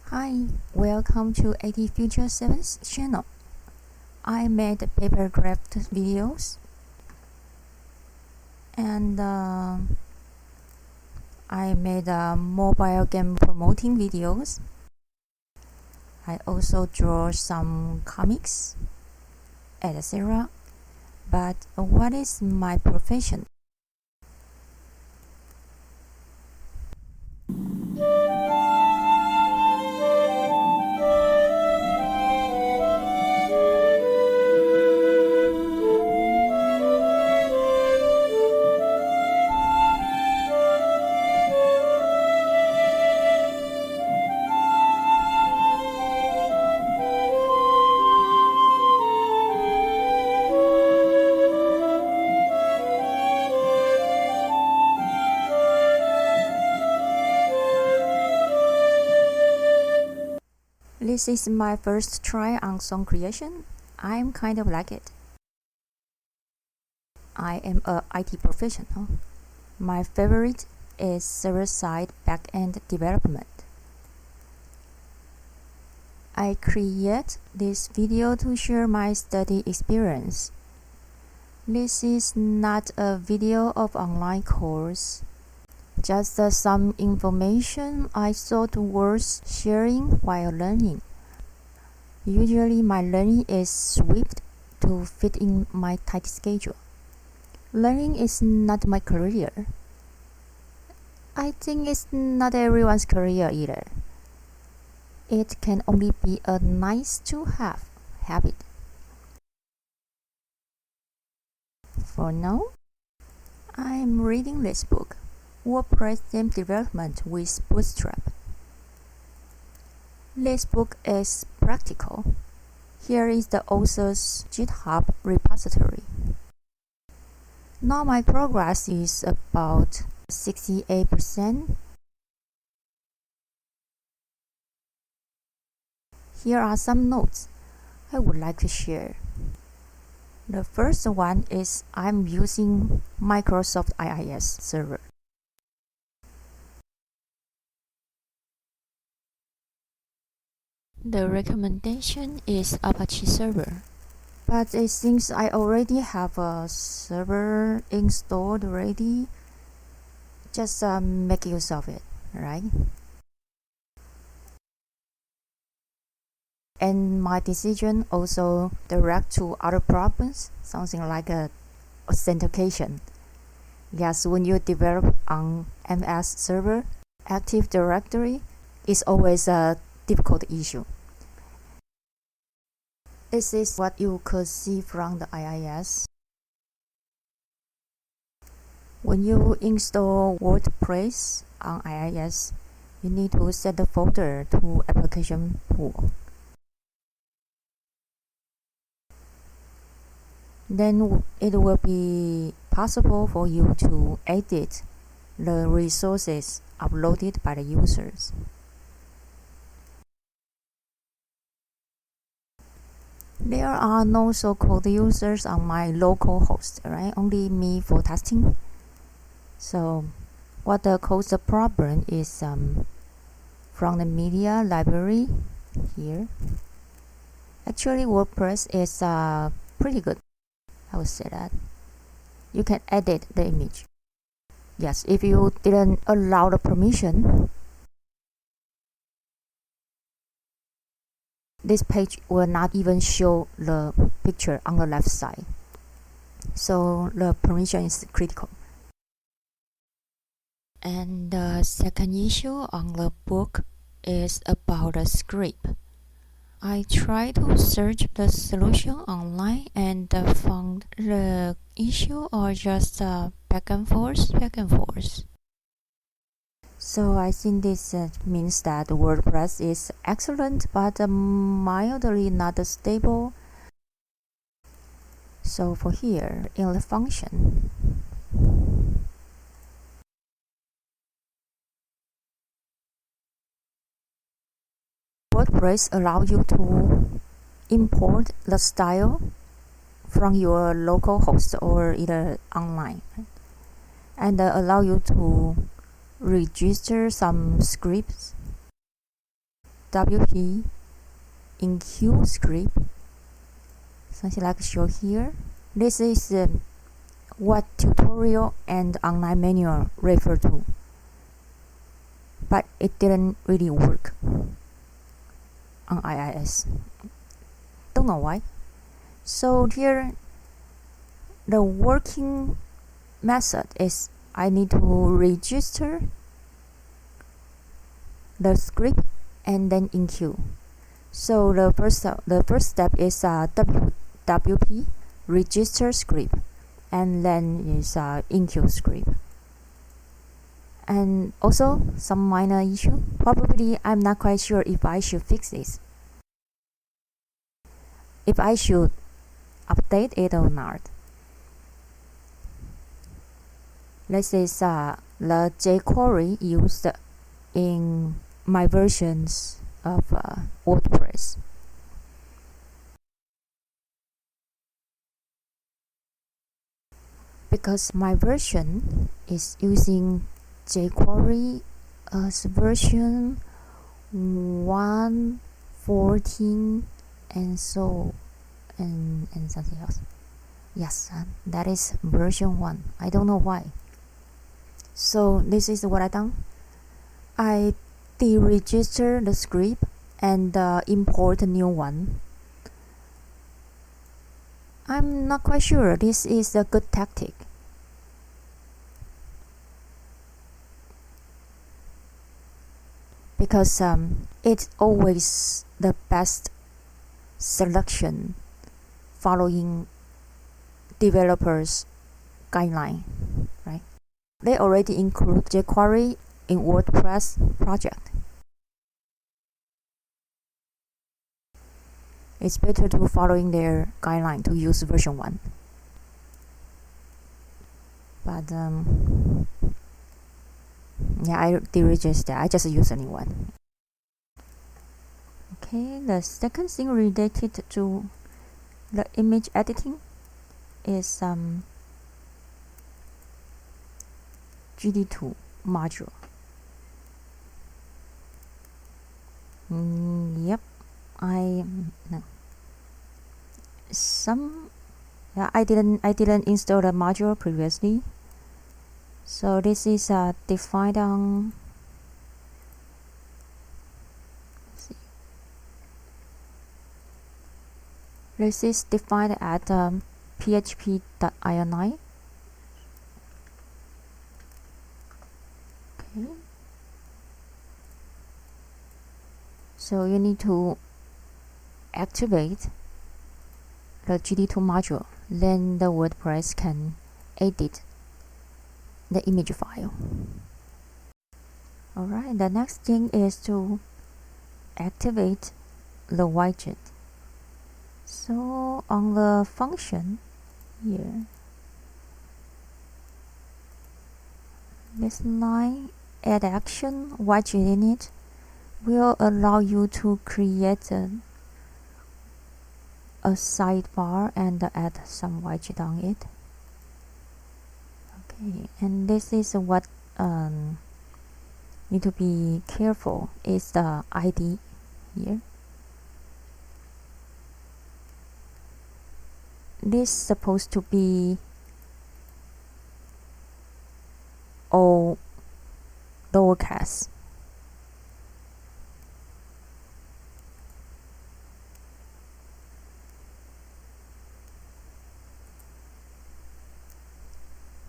Hi, welcome to AD Future 7's channel. I made paper craft videos and I made mobile game promoting videos. I also draw some comics, etc. But what is my profession? This is my first try on song creation. I'm kind of like it. I am a IT professional. My favorite is server-side backend development. I create this video to share my study experience. This is not a video of online course, just some information I thought worth sharing while learning. Usually my learning is swift to fit in my tight schedule. Learning is not my career. I think it's not everyone's career either. It can only be a nice to have habit. For now, I'm reading this book, WordPress Theme Development with Bootstrap. This book is practical. Here is the author's GitHub repository. Now my progress is about 68%. Here are some notes I would like to share. The first one is I'm using Microsoft IIS server. The recommendation is Apache server. But it seems I already have a server installed already. Just make use of it, right? And my decision also direct to other problems, something like authentication. Yes, when you develop on MS server, Active Directory is always a difficult issue. This is what you could see from the IIS. When you install WordPress on IIS, you need to set the folder to application pool. Then it will be possible for you to edit the resources uploaded by the users. There are no so-called users on my local host, right? Only me for testing. So what caused the problem is from the media library here. Actually, WordPress is pretty good. I would say that. You can edit the image. Yes, if you didn't allow the permission, this page will not even show the picture on the left side. So the permission is critical. And the second issue on the book is about a script. I tried to search the solution online and found the issue or just back and forth. So I think this means that WordPress is excellent but mildly not stable. So for here, in the function, WordPress allows you to import the style from your local host or either online, and allow you to register some scripts WP enqueue script, something like show here. This is what tutorial and online manual refer to, but it didn't really work on IIS. Don't know why. So here the working method is I need to register the script and then enqueue. So the first step is WP register script, and then is enqueue script. And also some minor issue. Probably I'm not quite sure if I should fix this, if I should update it or not. This is the jQuery used in my versions of WordPress. Because my version is using jQuery as version 1.14 and something else. Yes, that is version 1. I don't know why. So this is what I done. I deregister the script and import a new one. I'm not quite sure this is a good tactic, because it's always the best selection following developers guideline, right? They already include jQuery in WordPress project. It's better to following their guideline to use version 1. But yeah, I deregister. I just use a new one. Okay, the second thing related to the image editing is GD2 module. Yep, I didn't install the module previously, so this is defined on. This is defined at php.ini. Okay. So you need to activate the GD2 module, then the WordPress can edit the image file. Alright, the next thing is to activate the widget. So on the function here, this line add action widget in it will allow you to create a sidebar and add some widget on it. Okay, and this is what need to be careful is the ID here. This is supposed to be all lowercase.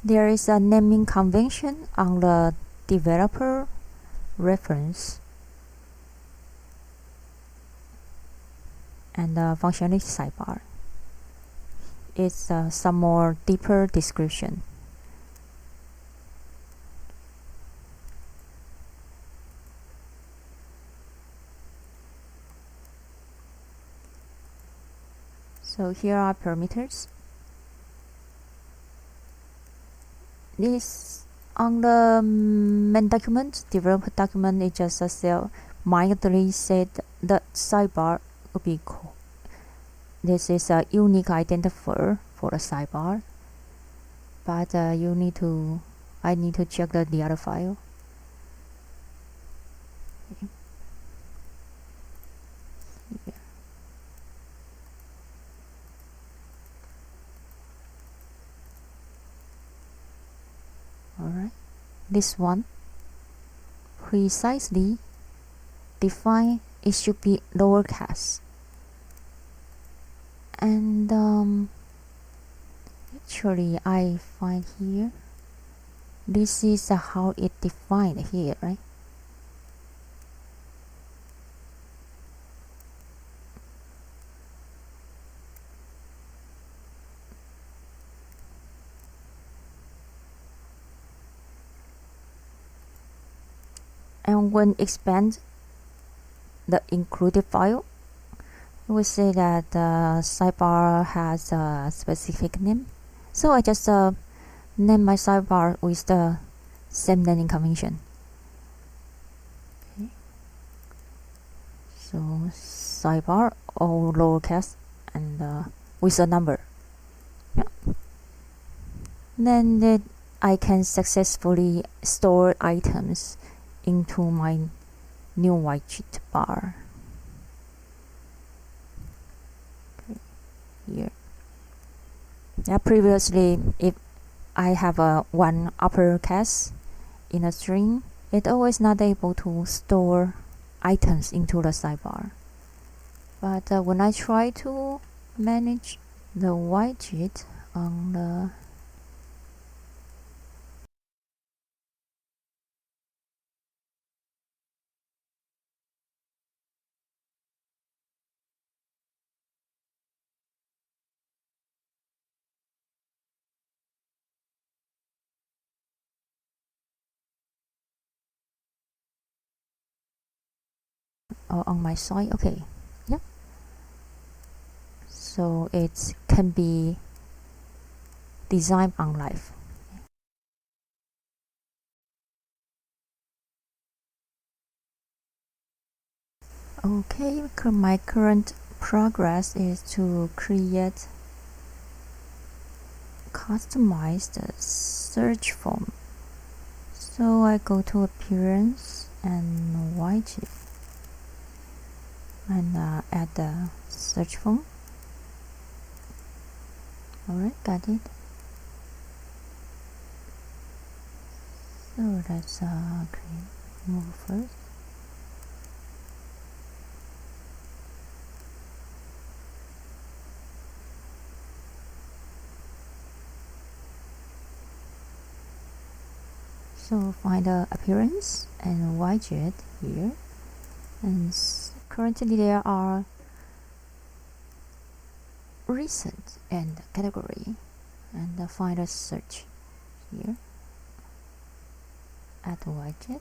There is a naming convention on the developer reference and the functionality sidebar. It's some more deeper description. So here are parameters. This on the main document, developer document, it just mildly said the sidebar will be cool. This is a unique identifier for the sidebar, but I need to check the other file. Okay. this one precisely define it should be lowercase. And actually I find here this is how it defined here, right? And when expand the included file, we say that the sidebar has a specific name. So I just name my sidebar with the same naming convention. Okay. So sidebar all lowercase and with a number. Yeah. Then I can successfully store items into my new widget bar. Okay. Here. Yeah, previously, if I have one uppercase in a string, it always not able to store items into the sidebar. But when I try to manage the widget on the on my side, okay, yeah. So it can be designed on live. Okay, my current progress is to create customized search form. So I go to appearance and widget and add the search form. Alright, got it. So let's move first. So find the appearance and widget here, and currently there are recent and category, and find a search here. Add widget.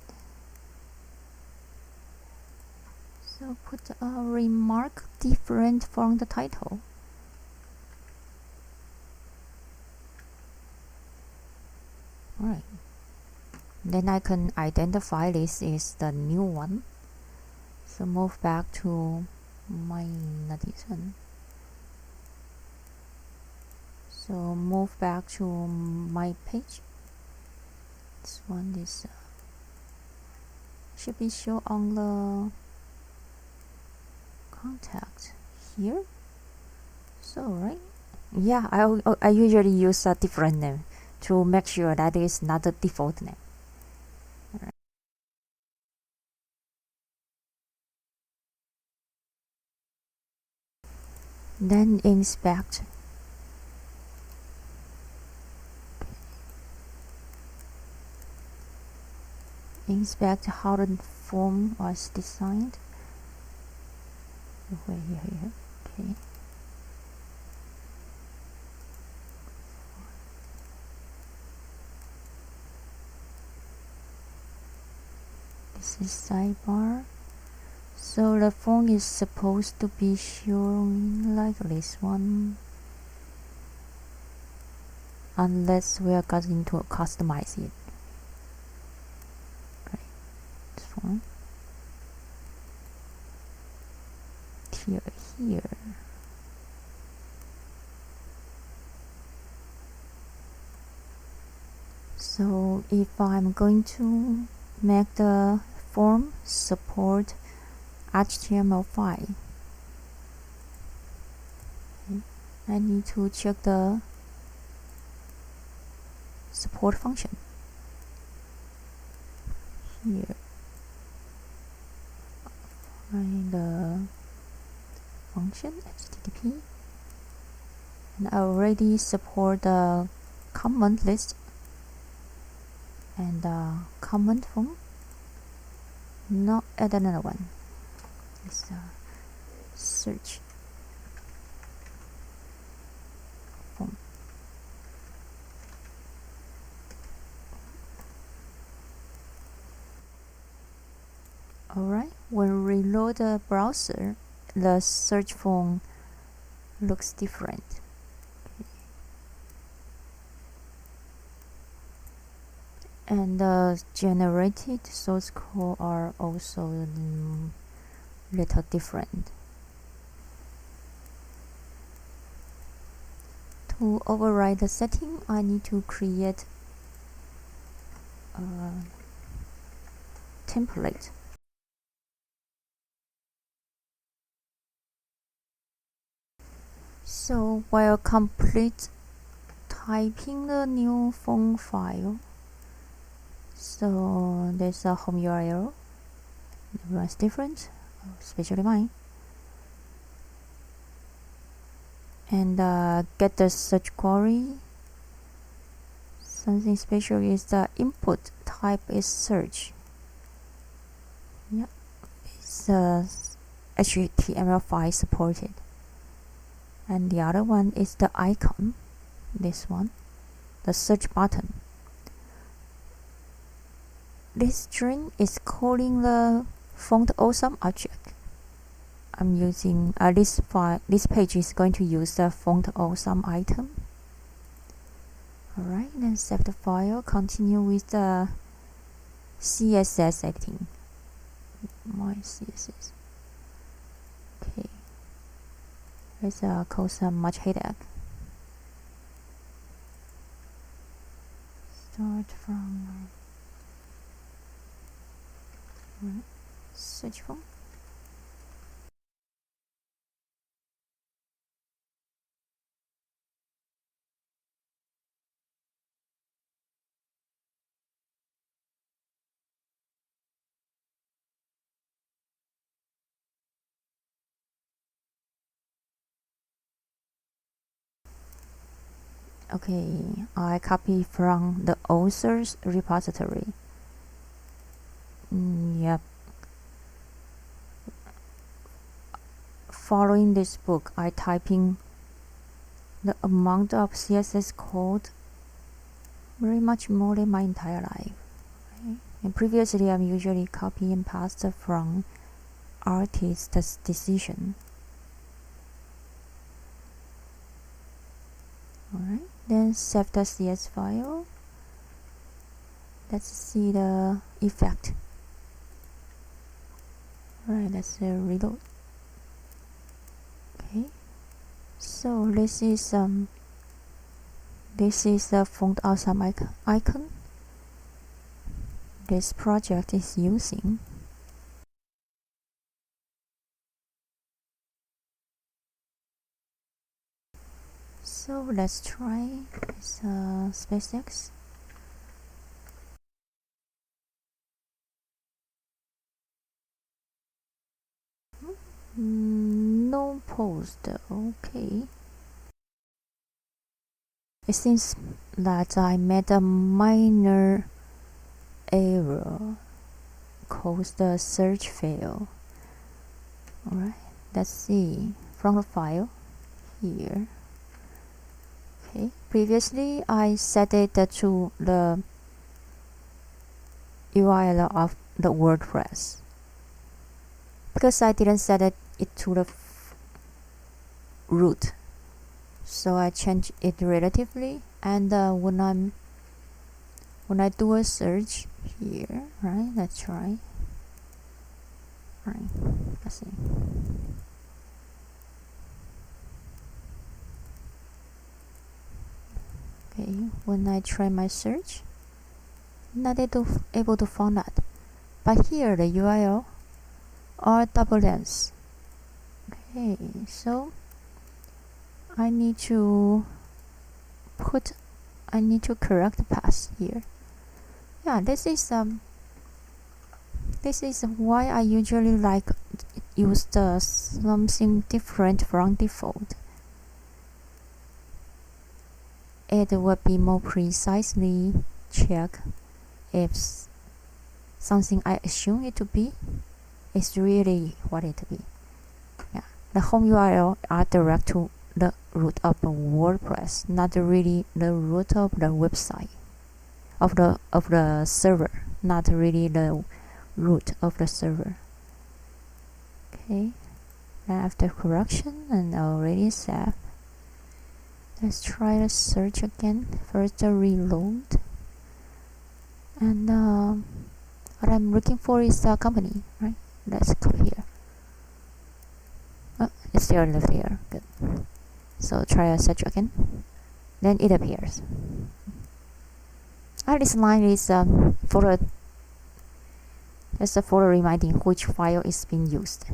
So put a remark different from the title. Alright. Then I can identify this is the new one. So move back to my navigation. So move back to my page. This one is should be shown on the contact here. So right, yeah, I usually use a different name to make sure that is not the default name. Right. Then inspect. Inspect how the form was designed. Here. Okay. This is sidebar. So the form is supposed to be shown like this one, unless we are going to customize it. Okay, this one. Here. So if I'm going to make the form support HTML5, okay, I need to check the support function. here. Find the function HTTP, and I already support the command list and the command form. Now add another one. It's search form. Alright, when we reload the browser, the search form looks different. And the generated source code are also little different. To override the setting, I need to create a template. So while complete typing the new phone file, so there's a home URL. Everyone's different, especially mine. And get the search query. Something special is the input type is search. Yep, it's HTML5 supported. And the other one is the icon. This one, the search button. This string is calling the font awesome object. I'm using this page is going to use the font awesome item. Alright, then save the file, continue with the CSS editing. My CSS. Okay. Let's cause much headache. Start from search form. Okay, I copy from the author's repository. Yep. Following this book, I type in the amount of CSS code very much more than my entire life. Right? And previously, I'm usually copy and paste from artist's decision. Alright, then save the CS file. Let's see the effect. Alright, let's reload. Okay, so this is the font awesome icon this project is using. So let's try this SpaceX. No post. Okay. It seems that I made a minor error, caused the search fail. Alright, let's see from the file here. Okay, previously I set it to the URL of the WordPress because I didn't set it to the root, so I changed it relatively. And when I do a search here, right? Let's try. Right, let's see. Okay, when I try my search, not able to find that. But here the URL are double lengths. Okay, so I need to correct the path here. Yeah, this is This is why I usually use something different from default. It would be more precisely check if something I assume it to be is really what it be. Yeah, the home URL are direct to the root of the WordPress, not really the root of the website of the server, not really the root of the server. Okay, after correction and already saved. Let's try to search again. First reload, and what I'm looking for is a company, right? Let's click here. Oh, it's still left here. Good. So try a search again. Then it appears. This line is for reminding which file is being used.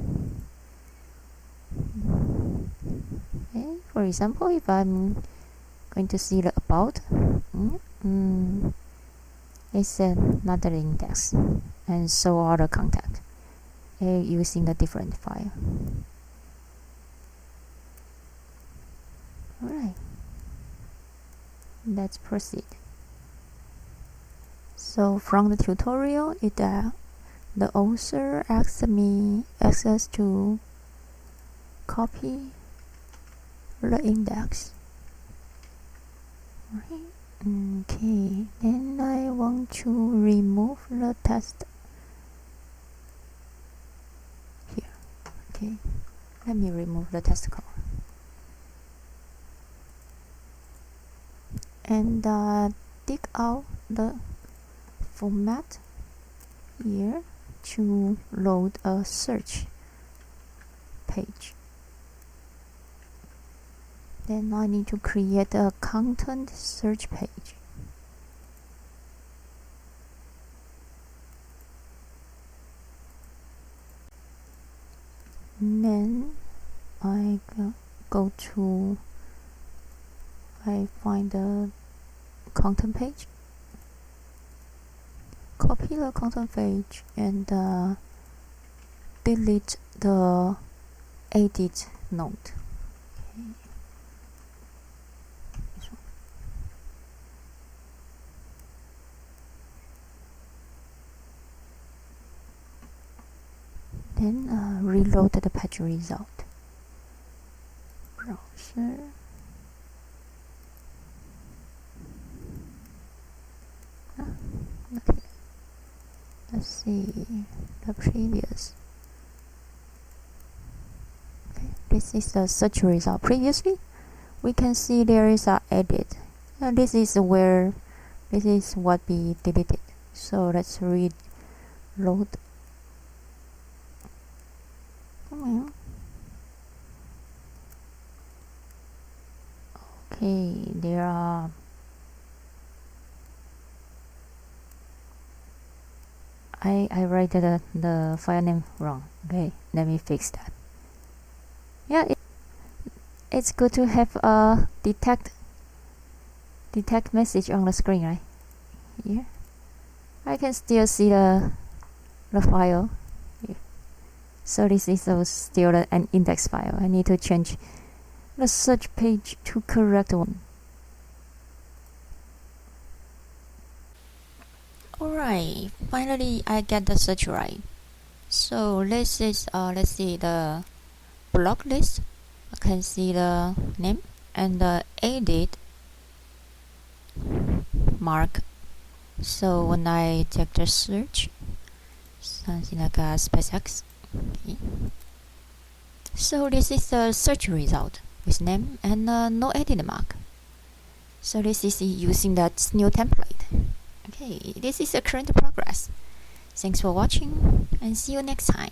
Okay, for example, if I'm going to see the about, it's another index, and so are the contact using a different file. Alright, let's proceed. So from the tutorial, the author asked me access to copy the index. Right. Okay, then I want to remove the text here. Okay, let me remove the testicle and dig out the format here to load a search page. Then I need to create a content search page. And then I find the content page, copy the content page, and delete the edit node. Okay. Then reload the page result. Browser. Okay. Let's see the previous. Okay, this is the search result. Previously, we can see there is a edit. This is what we deleted. So let's reload. Okay, there are I write the file name wrong. Okay, let me fix that. Yeah, it's good to have a detect message on the screen, right? Here, I can still see the file. Here. So this is still an index file. I need to change the search page to correct one. Alright, finally I get the search right. So let's see the block list. I can see the name and the edit mark. So when I check the search, something like a SpaceX. Okay. So this is the search result with name and no edit mark. So this is using that new template. Okay, this is the current progress. Thanks for watching and see you next time.